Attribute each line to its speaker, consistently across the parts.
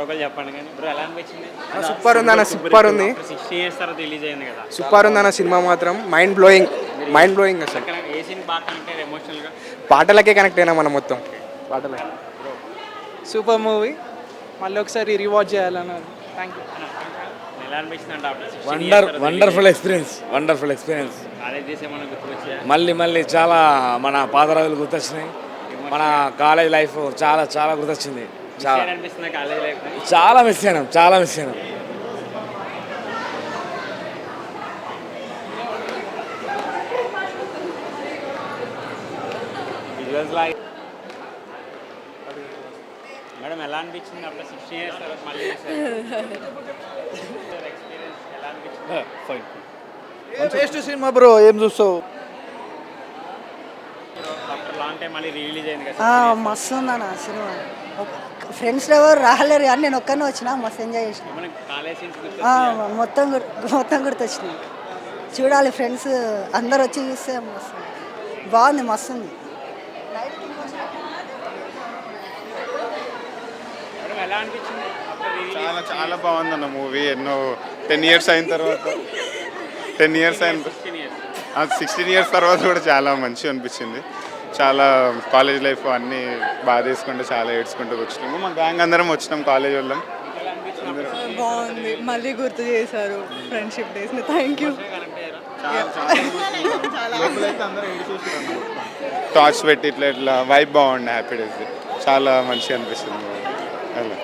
Speaker 1: ఒకరు చెప్పండి కానీ బ్రో ఎలా అనిపించింది?
Speaker 2: సూపర్ ఉంది అన్న, సూపర్ ఉంది.
Speaker 1: 60 ఇయర్స్ తర్వాత రిలీజ్ అయింది కదా,
Speaker 2: సూపర్ ఉంది అన్న సినిమా మాత్రం. మైండ్ బ్లోయింగ్ అసలు.
Speaker 1: ఏ సీన్ బాగా కనెక్ట్ అయ్యారు ఎమోషనల్గా?
Speaker 2: పాటలకే కనెక్ట్ అయినా మనం మొత్తం పాటలే.
Speaker 3: సూపర్ మూవీ, మళ్ళీ ఒకసారి రివాచ్ చేయాలన్నారు. Thank you.
Speaker 1: ఎలా అనిపించింది అంటే
Speaker 4: వండర్ఫుల్ ఎక్స్పీరియన్స్.
Speaker 1: కాలేజ్ చేసే మనకు గుర్తుకొచ్చా?
Speaker 4: మళ్ళీ చాలా మన పాత రోజులు గుర్తొచ్చినాయి. మన కాలేజ్ లైఫ్ చాలా గుర్తొచ్చింది.
Speaker 1: అనిపిస్తుంది కాలేజ్ లైఫ్?
Speaker 4: చాలా మిస్ అయినాం.
Speaker 1: మేడం ఎలా అనిపించింది అప్పుడు 60 ఇయర్స్ తర్వాత మళ్ళీ ఎక్స్పీరియన్స్ ఎలా అనిపించింది?
Speaker 5: బెస్ట్ సినిమా బ్రో, ఏం చూస్తావు?
Speaker 1: ఆఫ్టర్ లాంగ్ టైం మళ్ళీ రిలీజ్ అయింది కదా,
Speaker 6: మస్తు ఉందన్న సినిమా. ఫ్రెండ్స్ ఎవరు రాలేరు కానీ నేను ఒక్కనే వచ్చిన, మస్తు ఎంజాయ్ చేసిన.
Speaker 1: మనకి కాలేజ్ సీన్స్
Speaker 6: మొత్తం గుర్తొచ్చినాయి. చూడాలి, ఫ్రెండ్స్ అందరు వచ్చి చూస్తే మస్తు బాగుంది, మస్తు ఉంది.
Speaker 1: ఎలా అనిపించింది?
Speaker 7: చాలా బాగుందన్న మూవీ. 10 ఇయర్స్ అయిన తర్వాత 16 ఇయర్స్ తర్వాత కూడా చాలా మంచిగా అనిపించింది. చాలా కాలేజ్ లైఫ్ అన్నీ బాగా తీసుకుంటూ చాలా ఏడ్చుకుంటూ వచ్చినాము. మా గ్యాంగ్ అందరం వచ్చినాం, కాలేజ్ వాళ్ళం.
Speaker 6: బాగుంది, మళ్ళీ గుర్తు చేశారు friendship days. Thank you.
Speaker 7: Torch పెట్టి ఇట్లా వైబ్ బాగుండే. హ్యాపీ డేస్ చాలా మంచిగా అనిపిస్తుంది అలా.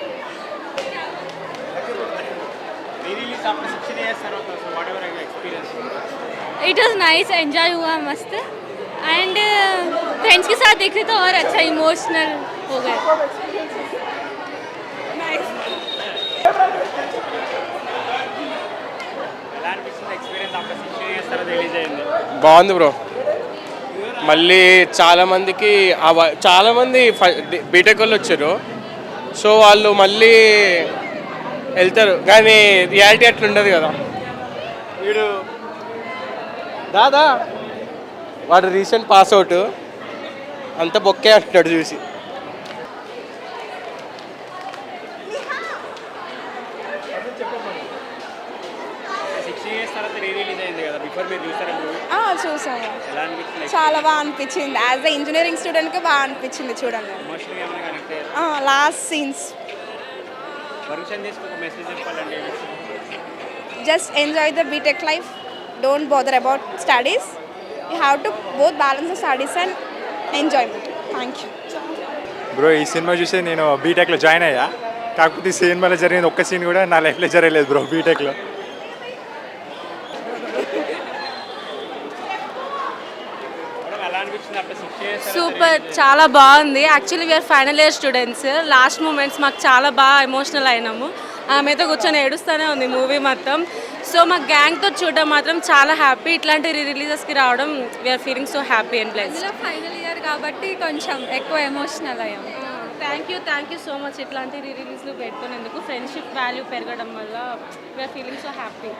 Speaker 8: इट वॉज नाइस, एंजॉय हुआ मस्त. एंड फ्रेंड्स के साथ देखे तो और अच्छा इमोशनल हो गए.
Speaker 2: బాగుంది బ్రో. మళ్ళీ చాలామంది బీటెక్ వాళ్ళు వచ్చారు, సో వాళ్ళు మళ్ళీ వెళ్తారు, కానీ రియాలిటీ అట్లా ఉండదు కదా. వీడు వాడు రీసెంట్ పాస్ అవుట్, అంత బొక్కే అంటున్నాడు చూసి.
Speaker 8: చూసాను, చాలా బాగా అనిపించింది. యాజ్ అ ఇంజనీరింగ్ స్టూడెంట్కి బాగా అనిపించింది చూడండి. Last scenes just enjoy the BTech life, don't bother about studies, you have to both balance the studies and enjoyment. Thank you
Speaker 9: bro. ఈ సినిమా చూసి నేను బీటెక్లో జాయిన్ అయ్యా, కాకపోతే ఈ సినిమాలో జరిగిన ఒక్క సీన్ కూడా నా లైఫ్లో జరగలేదు బ్రో బీటెక్లో.
Speaker 8: సూపర్, చాలా బాగుంది. Actually we're final year students. Last moments మాకు చాలా బాగా ఎమోషనల్ అయినాము. ఆమెతో కూర్చొని ఏడుస్తూనే ఉంది మూవీ మొత్తం. సో మా గ్యాంగ్తో చూడడం మాత్రం చాలా హ్యాపీ. ఇట్లాంటి రిలీజెస్కి రావడం we're feeling so happy and plus.
Speaker 10: Final year కాబట్టి కొంచెం ఎక్కువ ఎమోషనల్ అయ్యాం.
Speaker 8: Thank you so much. ఇట్లాంటి రిలీజ్లు పెట్టుకునేందుకు ఫ్రెండ్షిప్ వాల్యూ పెరగడం వల్ల we're feeling so happy.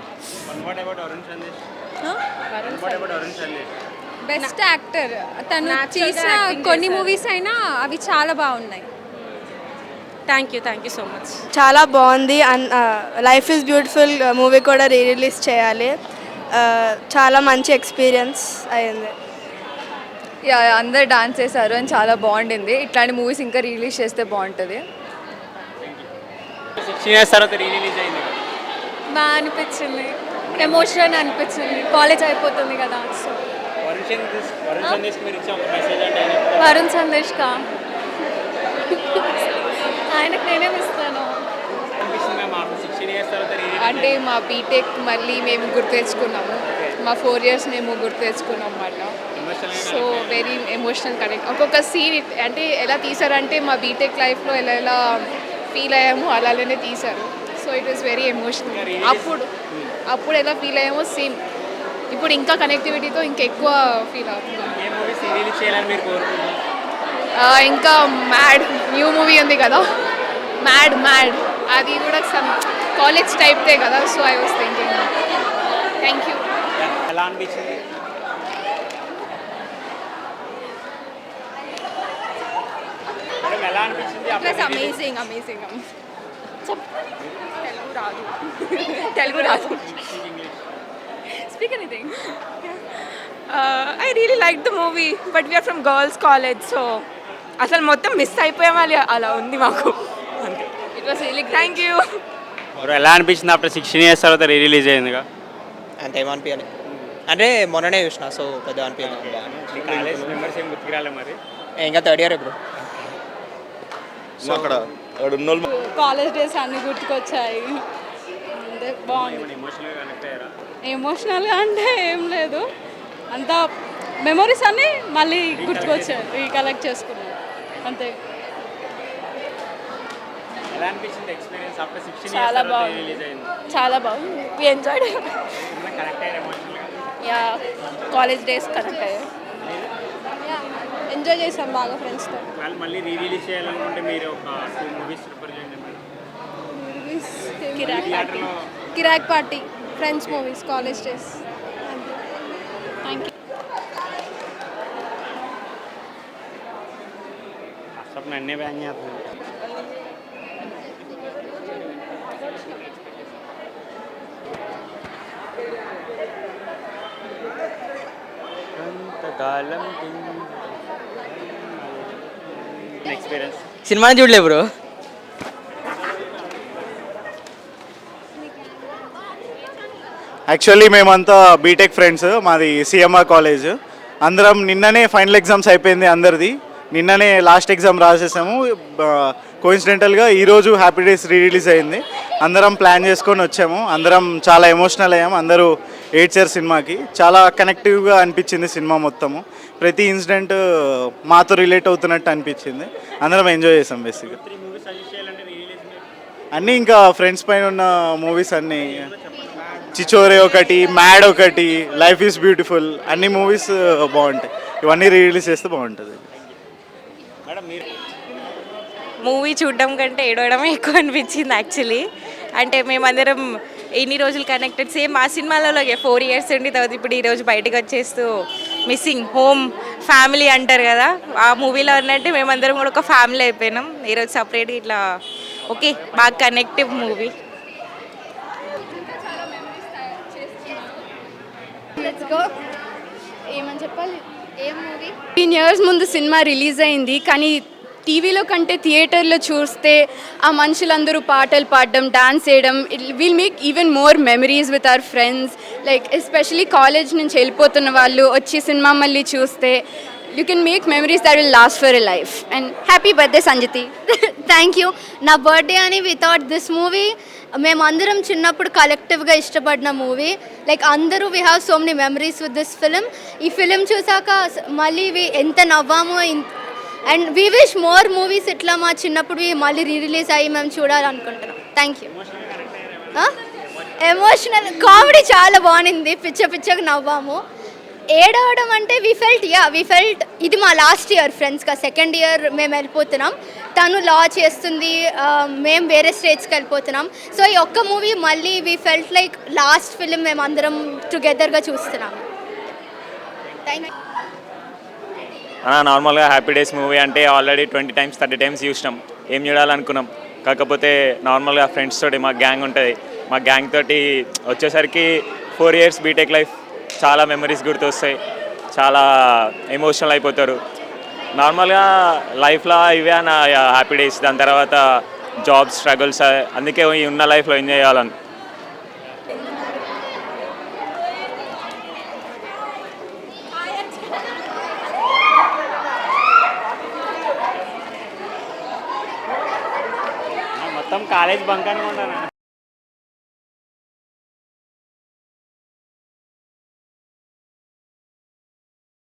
Speaker 10: Best actor తను చేసిన కొన్ని మూవీస్ అయినా అవి చాలా బాగున్నాయి.
Speaker 8: Thank you so much.
Speaker 11: చాలా బాగుంది. లైఫ్ ఈజ్ బ్యూటిఫుల్ మూవీ కూడా రిలీజ్ చేయాలి. చాలా మంచి ఎక్స్పీరియన్స్ అయింది.
Speaker 10: అందరు డాన్స్ చేశారు అని చాలా బాగుండింది. ఇట్లాంటి మూవీస్ ఇంకా రిలీజ్ చేస్తే బాగుంటుంది. బాగా అనిపించింది, ఎమోషన్ అనిపించింది. కాలేజ్ అయిపోతుంది కదా, సో వరుణ్ సందేశ్కా ఆయనకు నేనేం ఇస్తాను
Speaker 11: అంటే మా బీటెక్ మళ్ళీ మేము గుర్తు తెచ్చుకున్నాము, మా 4 years మేము గుర్తు తెచ్చుకున్నాం అన్నమాట. So very emotional connect. ఒక్కొక్క సీన్ అంటే ఎలా తీసారంటే మా బీటెక్ లైఫ్లో ఎలా ఫీల్ అయ్యామో అలానే తీశారు. So it is very emotional. అప్పుడు ఎలా ఫీల్ అయ్యామో సేమ్ ఇప్పుడు ఇంకా కనెక్టివిటీతో ఇంకా ఎక్కువ ఫీల్ అవుతుంది. ఇంకా మ్యాడ్ న్యూ మూవీ ఉంది కదా, మ్యాడ్ అది కూడా సమ్ కాలేజ్ టైప్తే కదా. So I was thinking. Thank you.
Speaker 1: ఎలా అనిపించింది?
Speaker 10: అమేజింగ్. తెలుగు రాదు. Speak anything. I really like the movie but we're from girls college, so అసలు మొత్తం మిస్ అయిపోయాం అలా ఉంది మాకు. అంతే. It was really thank you.
Speaker 1: Bro ఎలా అనిపించింది ఆఫ్టర్ 16 years తర్వాత రిలీజ్ అయిందిగా?
Speaker 3: అంత ఏమనిపించాలి అంటే మొన్ననే చూసిన, సో పెద్ద అనిపించాలి.
Speaker 1: కాలేజ్ మెంబర్స్ ఏం గుర్తుకురాలే మరి?
Speaker 3: ఇంకా థర్డ్ ఇయర్ ఇప్పుడు.
Speaker 4: అక్కడ ఉన్నోళ్ళు
Speaker 8: కాలేజ్ డేస్ అన్నీ గుర్తుకొచ్చాయి. అంతే, బాగుంది.
Speaker 1: ఎమోషనల్గా కనెక్ట్ అయ్యారా?
Speaker 8: ఎమోషనల్గా అంటే ఏం లేదు, అంత మెమొరీస్ అన్నీ మళ్ళీ గుర్తుకొచ్చాయి, రీకలెక్ట్ చేసుకున్నాను అంతే.
Speaker 1: ఎలా అనిపించింది ఎక్స్పీరియన్స్ ఆఫ్టర్ 16 years
Speaker 8: చాలా
Speaker 1: తర్వాత
Speaker 8: బాగుంది.
Speaker 1: రిలీజ్ అయింది?
Speaker 8: చాలా బాగుంది. We enjoyed.
Speaker 1: ఏమైనా కనెక్ట్ అయ్యారు ఎమోషనల్గా?
Speaker 8: యా, కాలేజ్ డేస్ కనెక్ట్ అయ్యాయి. ఎంజాయ్ చేసాం బాగా ఫ్రెండ్స్తో.
Speaker 1: వాళ్ళు మళ్ళీ రిలీజ్ చేయాలనుకుంటే మీరు ఒక 2 movies ప్రిఫర్ చేయండి మరి. థియేటర్లో
Speaker 8: Kirrak party, friends movies, college days. Thank you.
Speaker 1: అసలు నన్నే బ్యాన్ చేస్తుంది. ఎక్స్పీరియన్స్
Speaker 3: సినిమా చూడలే బ్రో.
Speaker 5: యాక్చువల్లీ మేమంతా బీటెక్ ఫ్రెండ్స్, మాది సిఎంఆర్ కాలేజ్. అందరం నిన్ననే ఫైనల్ ఎగ్జామ్స్ అయిపోయింది అందరిది. నిన్ననే లాస్ట్ ఎగ్జామ్ రాసేసాము. కోఇన్సిడెంటల్గా ఈరోజు హ్యాపీ డేస్ రిలీజ్ అయింది. అందరం ప్లాన్ చేసుకొని వచ్చాము. అందరం చాలా ఎమోషనల్ అయ్యాము. అందరూ ఏడ్చారు సినిమాకి. చాలా కనెక్టివ్గా అనిపించింది సినిమా మొత్తము. ప్రతి ఇన్సిడెంట్ మాతో రిలేట్ అవుతున్నట్టు అనిపించింది. అందరం ఎంజాయ్ చేసాం బేసిక్గా. అన్నీ ఇంకా ఫ్రెండ్స్ పైన ఉన్న మూవీస్ అన్నీ, చిచోరే ఒకటి, మ్యాడ్ ఒకటి, లైఫ్ ఈజ్ బ్యూటిఫుల్, అన్ని మూవీస్ బాగుంటాయి. ఇవన్నీ రిలీజ్ చేస్తే బాగుంటుంది.
Speaker 8: మూవీ చూడడం కంటే ఏడవడమే ఎక్కువ అనిపించింది యాక్చువల్లీ. అంటే మేమందరం ఎన్ని రోజులు కనెక్టెడ్, సేమ్ ఆ సినిమాలో 4 years ఉండి తర్వాత ఇప్పుడు ఈరోజు బయటకు వచ్చేస్తూ మిస్సింగ్ హోమ్ ఫ్యామిలీ అంటారు కదా, ఆ మూవీలో ఉన్నట్టు మేమందరం కూడా ఒక ఫ్యామిలీ అయిపోయినాం ఈరోజు సపరేట్గా ఇట్లా. ఓకే, బాగా కనెక్టివ్ మూవీ.
Speaker 11: ఏమని చెప్పాలి, ఏం మూవీ? 15 years ముందు సినిమా రిలీజ్ అయింది, కానీ టీవీలో కంటే థియేటర్లో చూస్తే ఆ మనుషులందరూ పాటలు పాడడం, డాన్స్ చేయడం, will make even more memories with our friends. Like especially college నుంచి వెళ్ళిపోతున్న వాళ్ళు వచ్చి సినిమా మళ్ళీ చూస్తే you can make memories that will last for a life. And happy birthday Sanjiti.
Speaker 12: Thank you. నా బర్త్డే అని వితౌట్ దిస్ మూవీ మేమందరం చిన్నప్పుడు కలెక్టివ్గా ఇష్టపడిన మూవీ. లైక్ అందరూ we have so many memories with this film. ఈ ఫిలిం చూసాక మళ్ళీ ఎంత నవ్వామో. And we wish more movies ఇట్లా మా చిన్నప్పుడు మళ్ళీ రిలీజ్ అయ్యి మేము చూడాలనుకుంటున్నాం. Thank you. ఎమోషనల్ కామెడీ చాలా బాగుంది, పిచ్చగా నవ్వాము. ఏడవడం అంటే వీ ఫెల్ట్ ఇది మా లాస్ట్ ఇయర్ ఫ్రెండ్స్గా, సెకండ్ ఇయర్ మేము వెళ్ళిపోతున్నాం. తను లా చేస్తుంది, మేము వేరే స్టేట్స్కి వెళ్ళిపోతున్నాం. సో ఈ ఒక్క మూవీ మళ్ళీ we felt like last film మేము అందరం టుగెదర్గా చూస్తున్నాం. Thank you.
Speaker 13: నార్మల్గా హ్యాపీ డేస్ మూవీ అంటే ఆల్రెడీ 20 times 30 times చూసినాం. ఏం చూడాలనుకున్నాం, కాకపోతే నార్మల్గా ఫ్రెండ్స్ తోటి మా గ్యాంగ్ ఉంటుంది, మా గ్యాంగ్ తోటి వచ్చేసరికి 4 years బీటెక్ లైఫ్ చాలా మెమరీస్ గుర్తొస్తాయి, చాలా ఎమోషనల్ అయిపోతారు. నార్మల్గా లైఫ్లో ఇవే నా హ్యాపీ డేస్. దాని తర్వాత జాబ్స్ స్ట్రగుల్స్, అందుకే ఉన్న లైఫ్లో ఎంజాయ్ చేయాలని.
Speaker 1: మొత్తం కాలేజ్ బంక్ అనుకుంటాను.